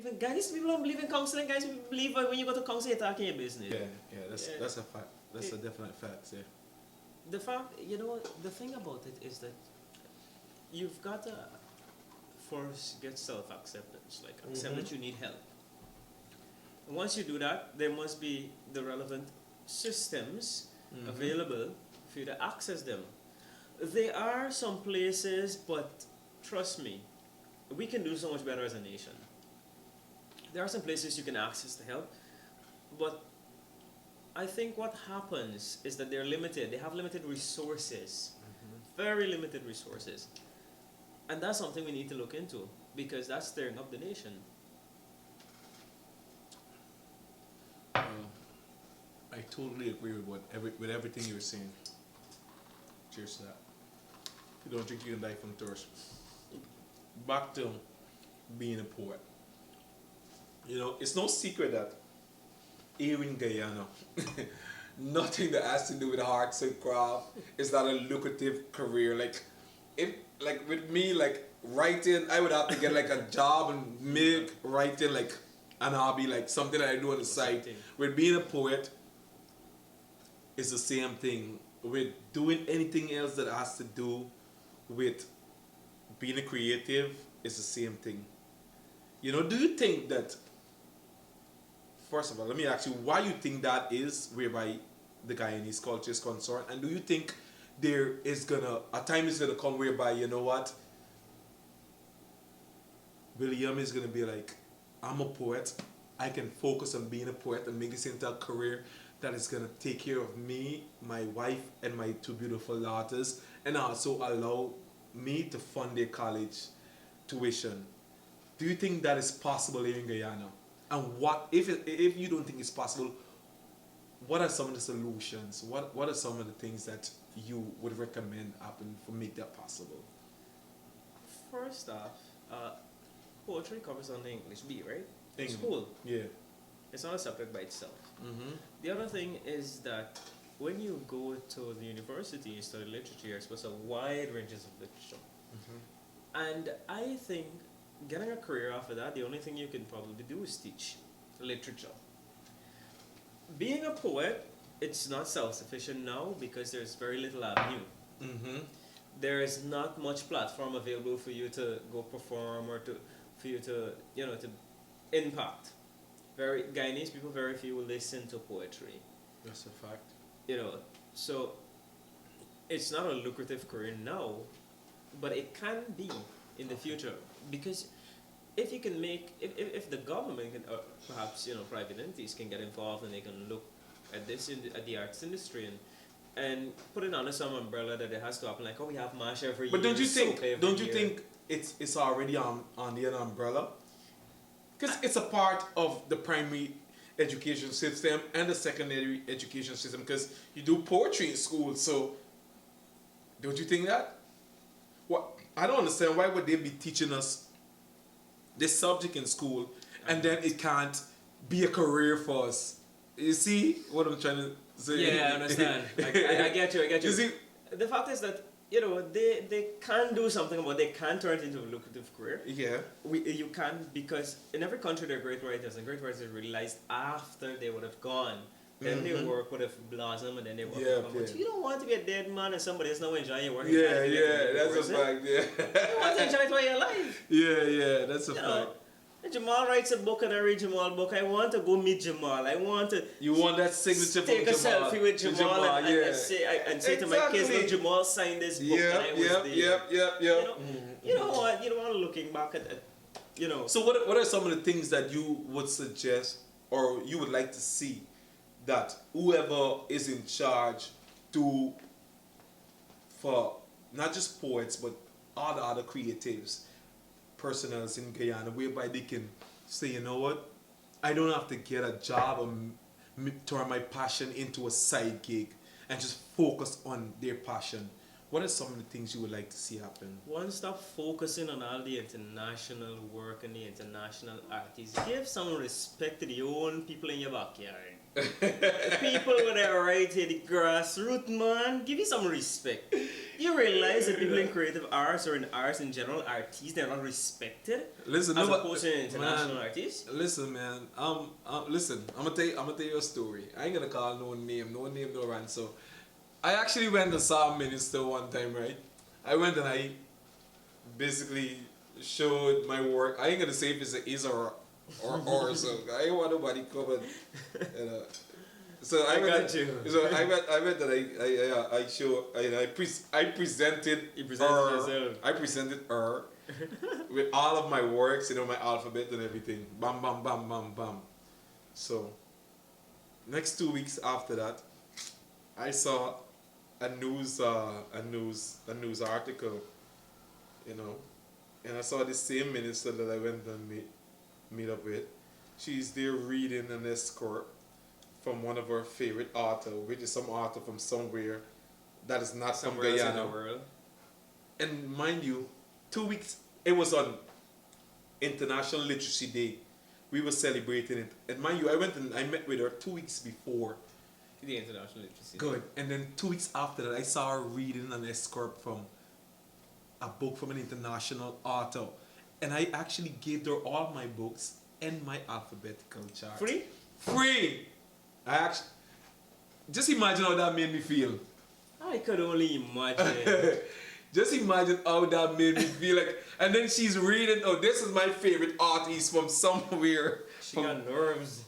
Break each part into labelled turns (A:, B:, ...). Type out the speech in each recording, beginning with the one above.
A: Even Guyanese people don't believe in counseling. Guys believe when you go to counseling, you're talking your business.
B: Yeah, that's a fact. That's a definite fact. Yeah.
A: The fact, the thing about it is that you've got to first get self-acceptance, like accept that you need help. And once you do that, there must be the relevant systems available for you to access them. There are some places, but trust me, we can do so much better as a nation. There are some places you can access the help, but I think what happens is that they're limited. They have limited resources, very limited resources. And that's something we need to look into because that's stirring up the nation.
B: I totally agree with everything you're saying. Cheers to that. If you don't drink, you can die from thirst. Back to being a poet. It's no secret that here in Guyana, nothing that has to do with arts and craft is not a lucrative career. Like with me, like writing, I would have to get like a job and make writing like an hobby, like something that I do on the side. With being a poet, it's the same thing. With doing anything else that has to do with being a creative, it's the same thing. Do you think that, first of all, let me ask you, why you think that is, whereby the Guyanese culture is concerned, and do you think a time is gonna come whereby, William is gonna be like, I'm a poet, I can focus on being a poet and make this into a career that is gonna take care of me, my wife, and my two beautiful daughters, and also allow me to fund their college tuition. Do you think that is possible here in Guyana? And what if you don't think it's possible, what are some of the solutions? What are some of the things that you would recommend happen for make that possible?
A: First off, poetry covers on the English B, right? In
B: English.
A: school.
B: Yeah.
A: It's not a subject by itself. The other thing is that when you go to the university and study literature, you're exposed to wide ranges of literature. And I think getting a career after that, the only thing you can probably do is teach literature. Being a poet, it's not self-sufficient now because there's very little avenue. There is not much platform available for you to go perform or for you to impact. Guyanese people, very few will listen to poetry.
B: That's a fact.
A: So it's not a lucrative career now, but it can be in the future because if you can if the government can, or perhaps private entities can get involved and they can look at at the arts industry and put it under some umbrella that it has to happen, like we have MASH every year.
B: But don't you think it's already on the umbrella? Because it's a part of the primary education system and the secondary education system, because you do poetry in school, so don't you think that? Well, I don't understand why would they be teaching us this subject in school and then it can't be a career for us. You see what I'm trying to say?
A: Yeah, I understand. I get you.
B: You see,
A: the fact is that they can do something about it. They can turn it into a lucrative career.
B: Yeah.
A: You can, because in every country there are great writers, and great writers realized after they would have gone. Then their work would have blossomed, and then they would have come. But you don't want to be a dead man and somebody else now enjoying your work.
B: Yeah, that's a fact, yeah.
A: You want to enjoy it while you're alive.
B: Yeah, that's a fact.
A: Jamal writes a book and I read Jamal's book. I want to go meet Jamal. I want to.
B: You want that signature
A: take
B: from
A: a
B: Jamal.
A: selfie with Jamal and say to my kids, look, Jamal signed this book and I was there. You don't want looking back at it.
B: So what are some of the things that you would suggest or you would like to see that whoever is in charge do for not just poets but all the other creatives, personnels in Guyana, whereby they can say, you know what, I don't have to get a job or turn my passion into a side gig and just focus on their passion. What are some of the things you would like to see happen?
A: One, stop focusing on all the international work and the international artists. Give some respect to the own people in your backyard. People with that right here, the grassroots, man. Give you some respect. You realize that people in creative arts or in arts in general, artists, they're not respected.
B: Listen,
A: as opposed to international artists.
B: Listen, man. Listen. I'm gonna tell you a story. I ain't gonna call no name, no ransom. I actually went and saw a minister one time, right? I went and I basically showed my work. I ain't gonna say if it's a is or so. I ain't want nobody come and, you know. So I went that I show I presented
A: You presented yourself.
B: I presented her with all of my works, my alphabet and everything. Bam bam bam bam bam. So next 2 weeks after that, I saw a news article, and I saw the same minister that I went and meet up with. She's there reading an escort from one of her favorite authors, which is some author from somewhere that is not from Guyana.
A: In the world.
B: And mind you, 2 weeks, it was on International Literacy Day. We were celebrating it. And mind you, I went and I met with her 2 weeks before.
A: The International Literacy Day.
B: Good. And then 2 weeks after that, I saw her reading an excerpt from a book from an international author. And I actually gave her all my books and my alphabetical chart.
A: Free?
B: Free! Just imagine how that made me feel.
A: I could only imagine.
B: Just imagine how that made me feel like. And then she's reading, this is my favorite artist from somewhere.
A: She got nerves.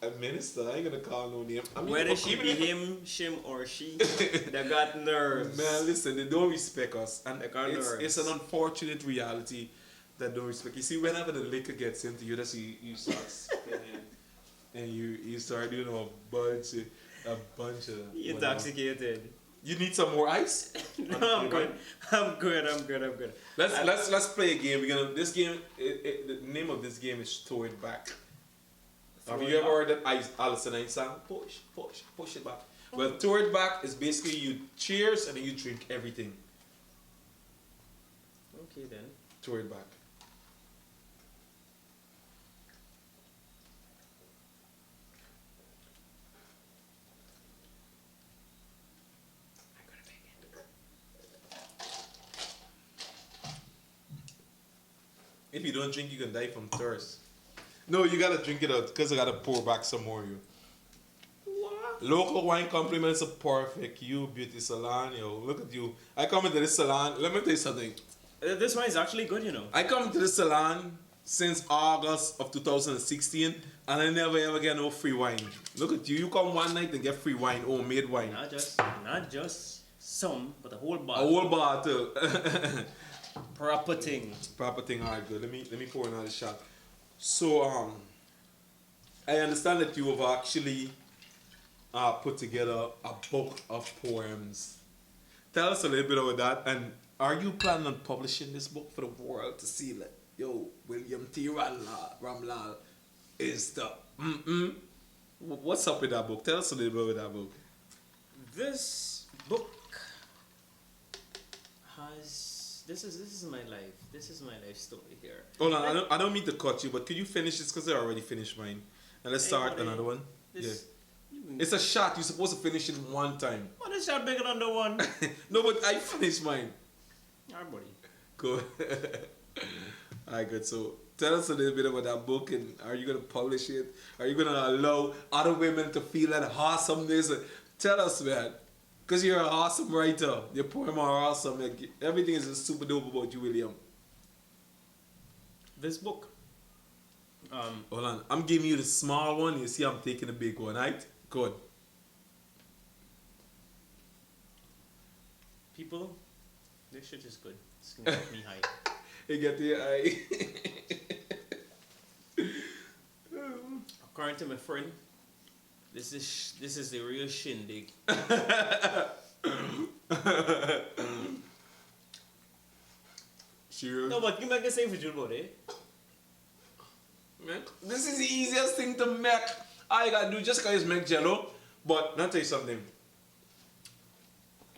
B: A minister, I ain't gonna call no name.
A: Whether she be him, shim, or she, they got nerves.
B: Man, listen, they don't respect us. And
A: nerves.
B: It's an unfortunate reality that don't respect. You see, whenever the liquor gets into you, that's you start spinning. And you start doing a bunch of
A: Intoxicated.
B: You need some more ice?
A: No, I'm good.
B: Let's play a game. The name of this game is Throw It Back. Have you ever heard that Alison Knight song? Push it back. Well, Throw It Back is basically you cheers and then you drink everything.
A: Okay then.
B: Throw it back. If you don't drink, you can die from thirst. No, you gotta drink it out because I gotta pour back some more. You.
A: What?
B: Local wine compliments are perfect. You beauty salon, yo. Look at you. I come into this salon. Let me tell you something.
A: This one is actually good,
B: I come to this salon since August of 2016, and I never ever get no free wine. Look at you. You come one night and get free wine, homemade wine.
A: Not just some, but a whole bottle.
B: A whole bottle.
A: Proper thing.
B: Alright, good. Let me pour another shot. So I understand that you have actually put together a book of poems. Tell us a little bit about that, and are you planning on publishing this book for the world to see that William T. Ramlall is the What's up with that book? Tell us a little bit about that book.
A: This book has this is my life. This is my life story here.
B: Hold on, I don't mean to cut you, but could you finish this because I already finished mine, and let's start another one. It's a shot. You're supposed to finish it one time.
A: What is shot bigger than the one?
B: No, but I finished mine.
A: Alright, buddy.
B: Good. Alright, good. So tell us a little bit about that book, and are you gonna publish it? Are you gonna allow other women to feel that awesomeness? Tell us, man. Because you're an awesome writer. Your poems are awesome. Like, everything is just super dope about you, William.
A: This book.
B: Hold on. I'm giving you the small one. You see I'm taking the big one, right? Good.
A: People, this shit is good. It's gonna get me high.
B: You get the eye.
A: According to my friend, this is the real shindig.
B: Sure.
A: No, but you make a say for you about it.
B: Man, this is the easiest thing to make. All you gotta do just guys make jello. But let me tell you something.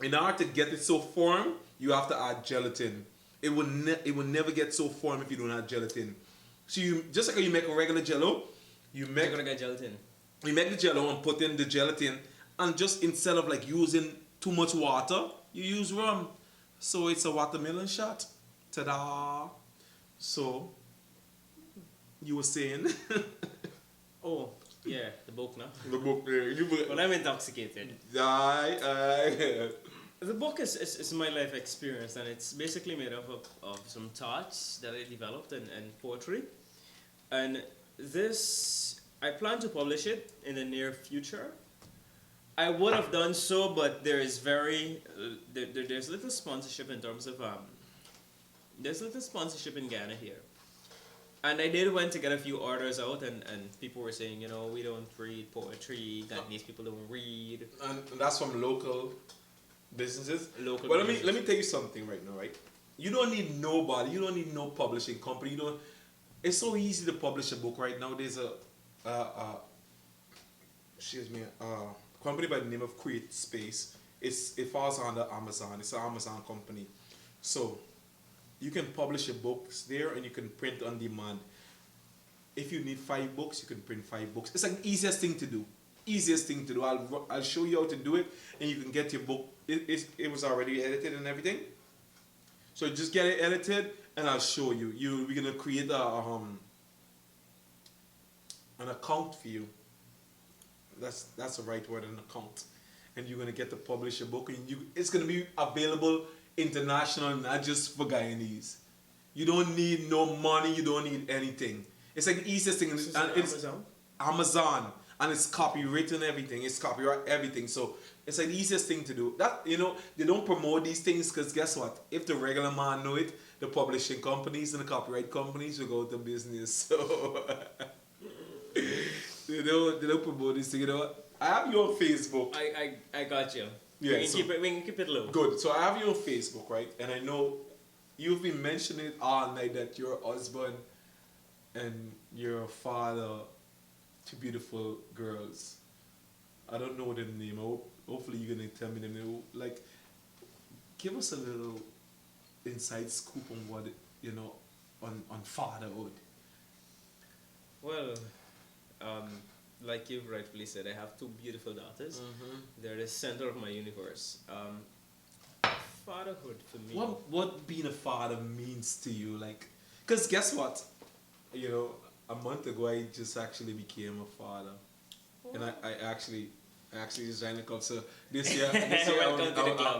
B: In order to get it so firm, you have to add gelatin. It will never get so firm if you don't add gelatin. So you just like how you make a regular jello, you make
A: You're gonna get gelatin.
B: you make the jello and put in the gelatin, and just instead of like using too much water, you use rum. So it's a watermelon shot. Ta-da! So you were saying
A: Oh, yeah, the book now.
B: the book.
A: Well, I'm intoxicated.
B: Aye.
A: The book is my life experience, and it's basically made up of some thoughts that I developed in poetry. And this, I plan to publish it in the near future. I would have done so, but there is there's little sponsorship in terms of there's little sponsorship in Ghana here. And I did went to get a few orders out, and people were saying, you know, we don't read poetry, Ghanese people don't read.
B: And that's from local businesses.
A: Local
B: But
A: businesses.
B: let me tell you something right now, right? You don't need nobody. You don't need no publishing company. You don't. It's so easy to publish a book right now. There's excuse me, company by the name of Create Space. It falls under Amazon. It's an Amazon company. So you can publish your books there, and you can print on demand. If you need 5 books, you can print 5 books. It's like the easiest thing to do. Easiest thing to do. I'll show you how to do it, and you can get your book. It was already edited and everything. So just get it edited, and I'll show you. We're gonna create an account for you. That's the right word, an account. And you're gonna get to publish your book, and it's gonna be available international, not just for Guyanese. You don't need no money. You don't need anything. It's like the easiest thing, and it's Amazon, and it's copywritten everything. It's copyright everything. So it's like the easiest thing to do. That they don't promote these things because guess what? If the regular man know it, the publishing companies and the copyright companies will go out of business. So they don't promote this thing. You know what? I have you on Facebook.
A: I got you.
B: Yeah,
A: We can keep it low.
B: Good. So I have you on Facebook, right? And I know you've been mentioning all night that you're a husband and you're a father to beautiful girls. I don't know their name. Hopefully you're gonna tell me their name. Like, give us a little inside scoop on what on fatherhood.
A: Well, like you've rightfully said, I have 2 beautiful daughters. They're the center of my universe. Fatherhood for me.
B: What being a father means to you, like, cause guess what, a month ago I just actually became a father, and I actually designed a club. So this year I'm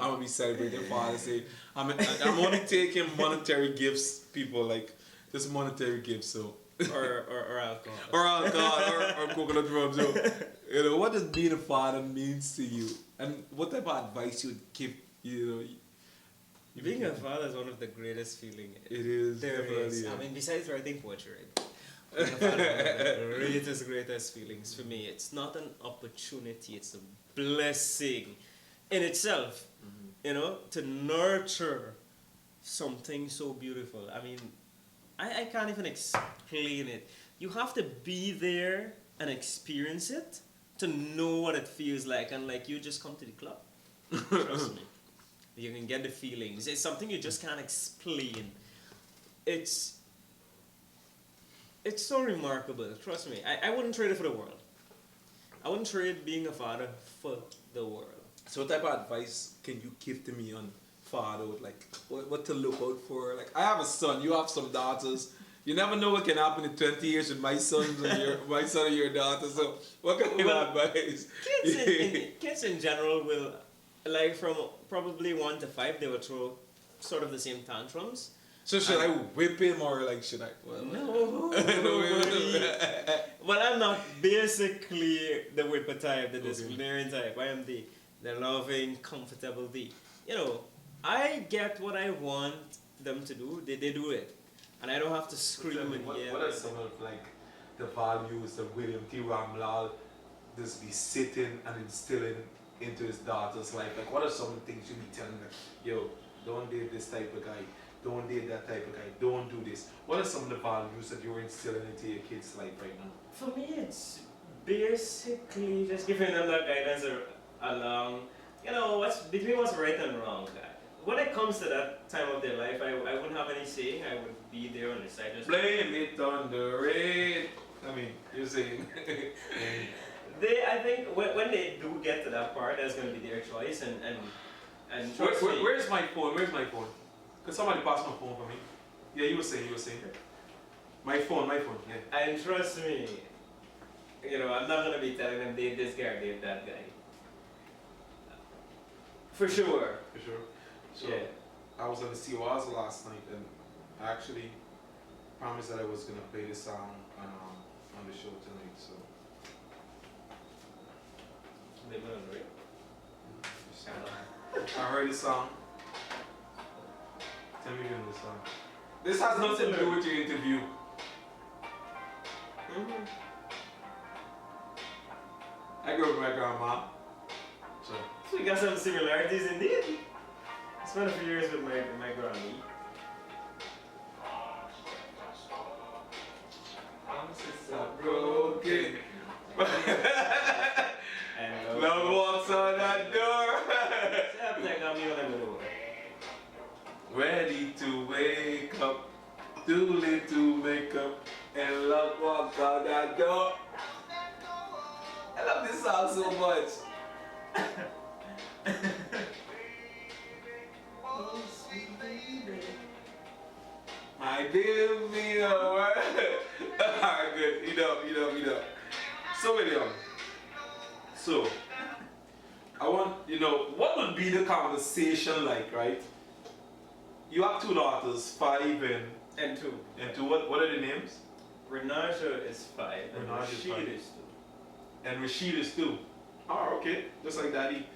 B: gonna be celebrating Father's Day. I'm only taking monetary gifts, people, like just monetary gifts. So
A: or alcohol.
B: or alcohol or coconut rum. So what does being a father means to you, and what type of advice you would give?
A: Being a father is one of the greatest feelings.
B: It is.
A: There is.
B: Yeah.
A: I mean, besides writing poetry, being a father is one of the greatest feelings for me. It's not an opportunity; it's a blessing in itself. To nurture something so beautiful. I mean, I can't even explain it. You have to be there and experience it to know what it feels like. And like, you just come to the club. Trust me. You can get the feelings. It's something you just can't explain. It's so remarkable. Trust me. I wouldn't trade it for the world. I wouldn't trade being a father for the world.
B: So what type of advice can you give to me on fatherhood? Like what to look out for? Like, I have a son, you have some daughters. You never know what can happen in 20 years with my sons and my son and your daughter. So what kind of advice?
A: Kids in general will, like, from probably 1 to 5, they will throw sort of the same tantrums.
B: So should I whip him, or like should I? Well,
A: no. Well, I'm not basically the whipper type, the disciplinarian type. I am the loving, comfortable, I get what I want them to do. They do it, and I don't have to scream and yell.
B: What are some of like the values that William T. Ramlall just be sitting and instilling into his daughter's life? Like, what are some of the things you be telling them? Yo, don't date this type of guy. Don't date that type of guy. Don't do this. What are some of the values that you're instilling into your kids' life right now?
A: For me, it's basically just giving them that guidance along, you know, what's right and wrong. When it comes to that time of their life, I wouldn't have any say. I would be there on the side. Just
B: Blame it on the rain. I mean, you're saying.
A: I think when they do get to that part, that's going to be their choice. And trust me.
B: Where's my phone? Where's my phone? Could somebody pass my phone for me? Yeah, you were saying. My phone, yeah.
A: And trust me, you know, I'm not going to be telling them date this guy or date that guy. For sure.
B: For sure. So,
A: yeah.
B: I was on the CORs last night and I actually promised that I was going to play this song on the show tonight, so.
A: They will agree.
B: I heard this song. Tell me again this song. This has nothing to do with your interview. I grew up with my grandma. So
A: we got some similarities indeed. I spent a few years with my granny.
B: Broken.
A: And
B: love walks on that door. Ready to wake up, too late to make up, and love walks on that door. I love this song so much.
A: Oh, sweet baby.
B: I give me a word. Alright, good. You know. So, William. So, I want, what would be the conversation like, right? You have two daughters, 5
A: and 2.
B: And 2. What are the names?
A: Renaja is 5 and
B: Renaja is 5.
A: Rashid is 2.
B: And Rashid is 2. Oh, okay. Just like Daddy.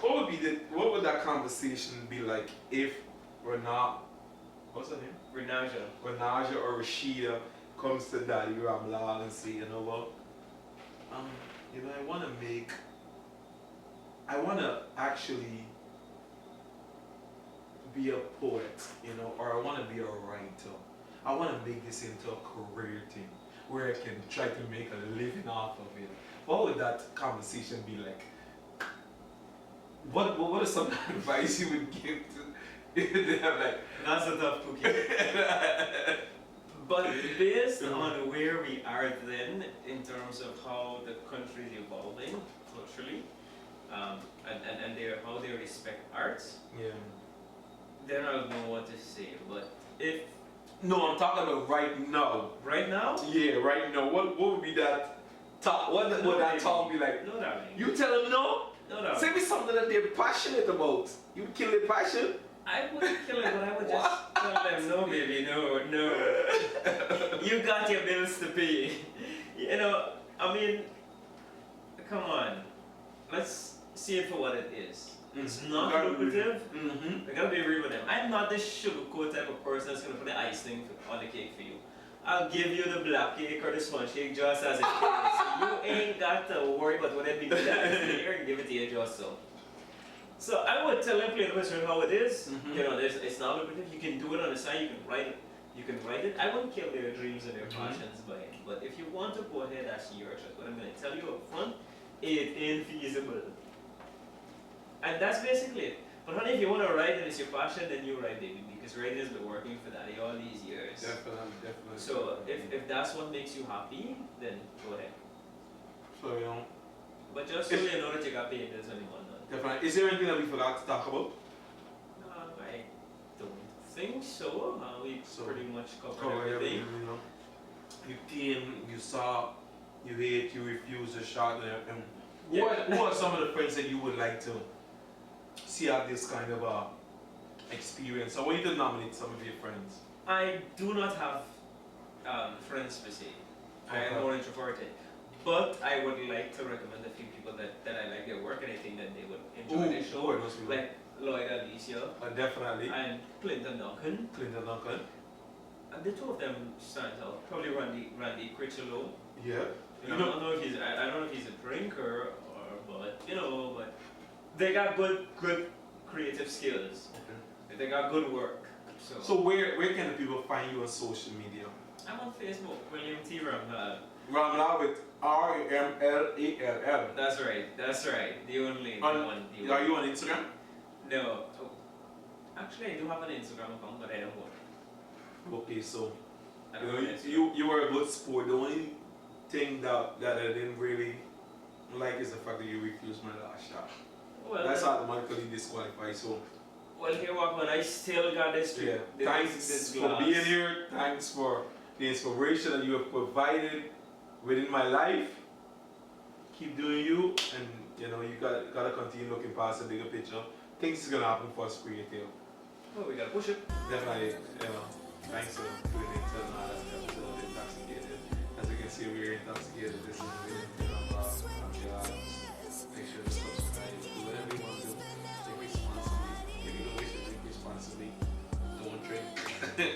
B: What would that conversation be like if what's her name? Renaja or Rashida comes to Daddy Ramlall and say, you know what? I wanna actually be a poet, or I wanna be a writer. I wanna make this into a career thing where I can try to make a living off of it. What would that conversation be like? What is some advice you would give to them? Like,
A: that's a tough cookie. But based on where we are then, in terms of how the country is evolving culturally, and how they respect arts,
B: yeah.
A: then I don't know what to say. But if
B: no, I'm talking about right now.
A: Right now?
B: Yeah, right now. What would be that talk? What would that talk be like?
A: No, darling.
B: You tell them no.
A: No, darling.
B: Say me something that they're passionate about. You kill their passion.
A: I wouldn't kill it, but I would just tell them, no, baby, no. You got your bills to pay. I mean, come on. Let's see it for what it is. It's not lucrative. I gotta be real with them. I'm not this sugarcoat type of person that's gonna put the icing on the cake for you. I'll give you the black cake or the sponge cake just as it is. You ain't got to worry about what it be that there and give it to you just so. So I would tell them plain and how it is. It's not lucrative. You can do it on the side. You can write it. I wouldn't kill their dreams and their passions by it. But if you want to go ahead, that's your choice. But I'm going to tell you up front, it ain't feasible. And that's basically it. But honey, if you want to write and it's your passion, then you write, baby. Because writing has been working for Daddy all these years.
B: Definitely.
A: So if that's what makes you happy, then go ahead.
B: So
A: But just so you know that you got paid bills when you want that.
B: Definitely. Is there anything that we forgot to talk about?
A: I don't think so. We pretty much covered everything.
B: You came, you saw, you hate, you refused a shot. Who are some of the friends that you would like to see have this kind of experience? I want you to nominate some of your friends.
A: I do not have friends per se. I am more introverted. But I would like to recommend a few people that I like their work and I think that they would enjoy their show. Like Lloyd Alicia.
B: Definitely.
A: And Clinton Duncan. And the two of them stand out. Probably Randy Critchlow.
B: Yeah.
A: I don't know if he's a drinker but they got good creative skills. Okay. They got good work. So
B: where can the people find you on social media?
A: I'm on Facebook, William T. Ramlall.
B: Ramlall with Ramlall.
A: That's right. The only
B: On,
A: one. The
B: are
A: only.
B: you on Instagram?
A: No. Oh, actually, I do have an Instagram account, but I don't want it.
B: Okay, so
A: I
B: you
A: don't
B: know,
A: want it.
B: you were a good sport. The only thing that I didn't really like is the fact that you refused my last shot.
A: Well,
B: That's automatically disqualified. So
A: well, here what, man. I still got this.
B: yeah, thanks for
A: glass.
B: being here. Thanks for the inspiration that you have provided within my life. Keep doing you, and you know you gotta continue looking past the bigger picture. Things is gonna happen for us for you too.
A: Oh, we gotta push it.
B: Definitely, you know. Thanks for tuning in to another episode of Intoxicated. As you can see, we're intoxicated. This is really make sure to subscribe. Do whatever you want to do. Drink responsibly. If you don't wish to drink responsibly, don't drink.